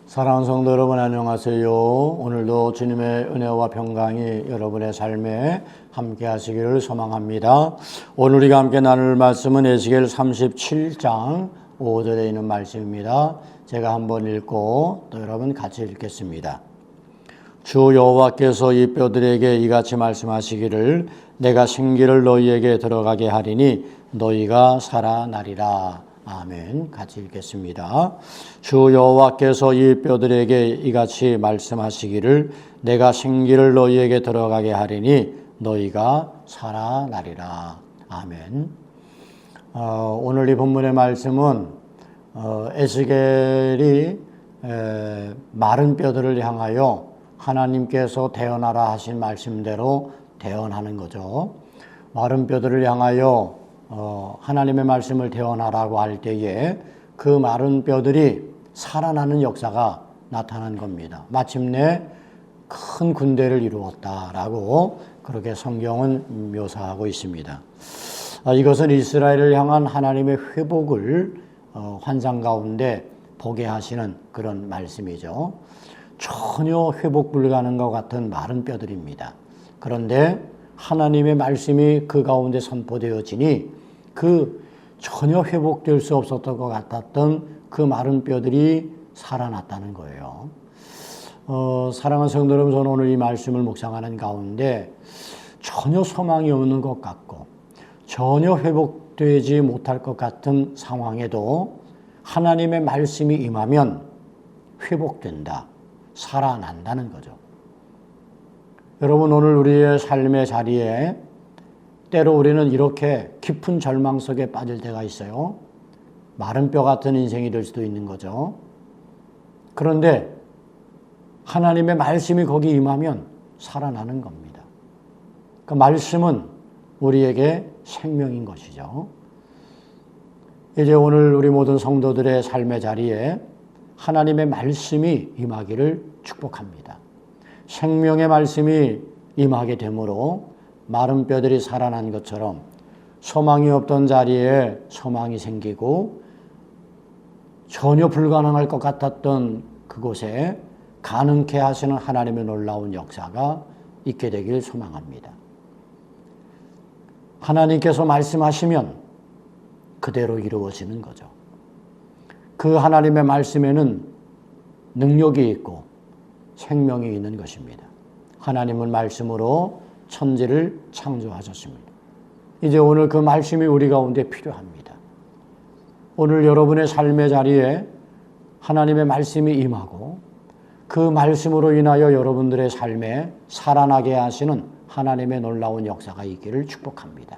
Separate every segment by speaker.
Speaker 1: 사랑하는 성도 여러분, 안녕하세요. 오늘도 주님의 은혜와 평강이 여러분의 삶에 함께 하시기를 소망합니다. 오늘 우리가 함께 나눌 말씀은 에스겔 37장 5절에 있는 말씀입니다. 제가 한번 읽고 또 여러분 같이 읽겠습니다. 주 여호와께서 이 뼈들에게 이같이 말씀하시기를 내가 생기를 너희에게 들어가게 하리니 너희가 살아나리라. 아멘. 같이 읽겠습니다. 주 여호와께서 이 뼈들에게 이같이 말씀하시기를 내가 생기를 너희에게 들어가게 하리니 너희가 살아나리라. 아멘. 오늘 이 본문의 말씀은 에스겔이 마른 뼈들을 향하여 하나님께서 대언하라 하신 말씀대로 대언하는 거죠. 마른 뼈들을 향하여 하나님의 말씀을 대언하라고 할 때에 그 마른 뼈들이 살아나는 역사가 나타난 겁니다. 마침내 큰 군대를 이루었다라고 그렇게 성경은 묘사하고 있습니다. 이것은 이스라엘을 향한 하나님의 회복을 환상 가운데 보게 하시는 그런 말씀이죠. 전혀 회복 불가능한 것 같은 마른 뼈들입니다. 그런데 하나님의 말씀이 그 가운데 선포되어지니 그 전혀 회복될 수 없었던 것 같았던 그 마른 뼈들이 살아났다는 거예요. 사랑하는 성도 여러분, 저는 오늘 이 말씀을 묵상하는 가운데 전혀 소망이 없는 것 같고 전혀 회복되지 못할 것 같은 상황에도 하나님의 말씀이 임하면 회복된다, 살아난다는 거죠. 여러분, 오늘 우리의 삶의 자리에 때로 우리는 이렇게 깊은 절망 속에 빠질 때가 있어요. 마른 뼈 같은 인생이 될 수도 있는 거죠. 그런데 하나님의 말씀이 거기 임하면 살아나는 겁니다. 그 말씀은 우리에게 생명인 것이죠. 이제 오늘 우리 모든 성도들의 삶의 자리에 하나님의 말씀이 임하기를 축복합니다. 생명의 말씀이 임하게 되므로 마른 뼈들이 살아난 것처럼 소망이 없던 자리에 소망이 생기고 전혀 불가능할 것 같았던 그곳에 가능케 하시는 하나님의 놀라운 역사가 있게 되길 소망합니다. 하나님께서 말씀하시면 그대로 이루어지는 거죠. 그 하나님의 말씀에는 능력이 있고 생명이 있는 것입니다. 하나님은 말씀으로 천지를 창조하셨습니다. 이제 오늘 그 말씀이 우리 가운데 필요합니다. 오늘 여러분의 삶의 자리에 하나님의 말씀이 임하고 그 말씀으로 인하여 여러분들의 삶에 살아나게 하시는 하나님의 놀라운 역사가 있기를 축복합니다.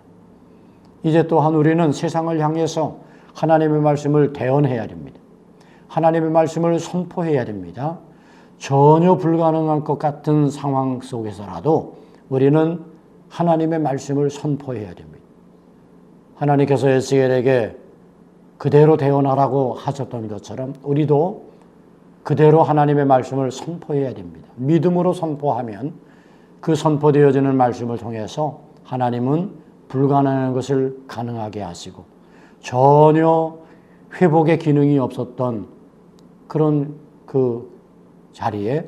Speaker 1: 이제 또한 우리는 세상을 향해서 하나님의 말씀을 대언해야 됩니다. 하나님의 말씀을 선포해야 됩니다. 전혀 불가능한 것 같은 상황 속에서라도 우리는 하나님의 말씀을 선포해야 됩니다. 하나님께서 에스겔에게 그대로 대언하라고 하셨던 것처럼 우리도 그대로 하나님의 말씀을 선포해야 됩니다. 믿음으로 선포하면 그 선포되어지는 말씀을 통해서 하나님은 불가능한 것을 가능하게 하시고 전혀 회복의 기능이 없었던 그런 그 자리에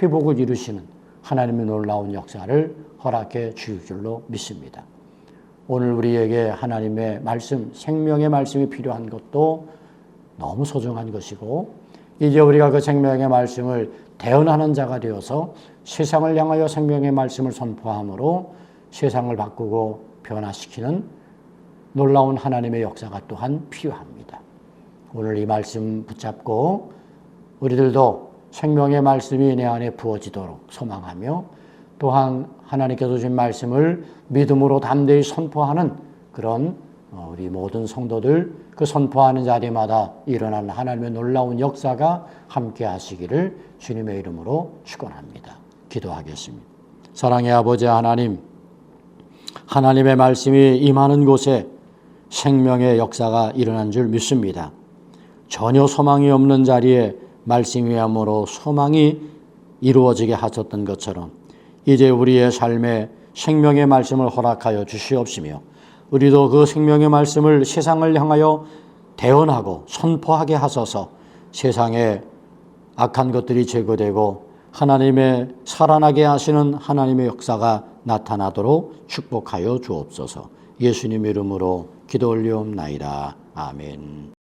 Speaker 1: 회복을 이루시는 하나님의 놀라운 역사를 허락해 주실 줄로 믿습니다. 오늘 우리에게 하나님의 말씀, 생명의 말씀이 필요한 것도 너무 소중한 것이고 이제 우리가 그 생명의 말씀을 대언하는 자가 되어서 세상을 향하여 생명의 말씀을 선포함으로 세상을 바꾸고 변화시키는 놀라운 하나님의 역사가 또한 필요합니다. 오늘 이 말씀 붙잡고 우리들도 생명의 말씀이 내 안에 부어지도록 소망하며 또한 하나님께서 주신 말씀을 믿음으로 담대히 선포하는 그런 우리 모든 성도들 그 선포하는 자리마다 일어나는 하나님의 놀라운 역사가 함께 하시기를 주님의 이름으로 축원합니다. 기도하겠습니다. 사랑의 아버지 하나님, 하나님의 말씀이 임하는 곳에 생명의 역사가 일어난 줄 믿습니다. 전혀 소망이 없는 자리에 말씀이 함으로 소망이 이루어지게 하셨던 것처럼 이제 우리의 삶에 생명의 말씀을 허락하여 주시옵시며 우리도 그 생명의 말씀을 세상을 향하여 대언하고 선포하게 하소서. 세상에 악한 것들이 제거되고 하나님의 살아나게 하시는 하나님의 역사가 나타나도록 축복하여 주옵소서. 예수님 이름으로 기도 올리옵나이다. 아멘.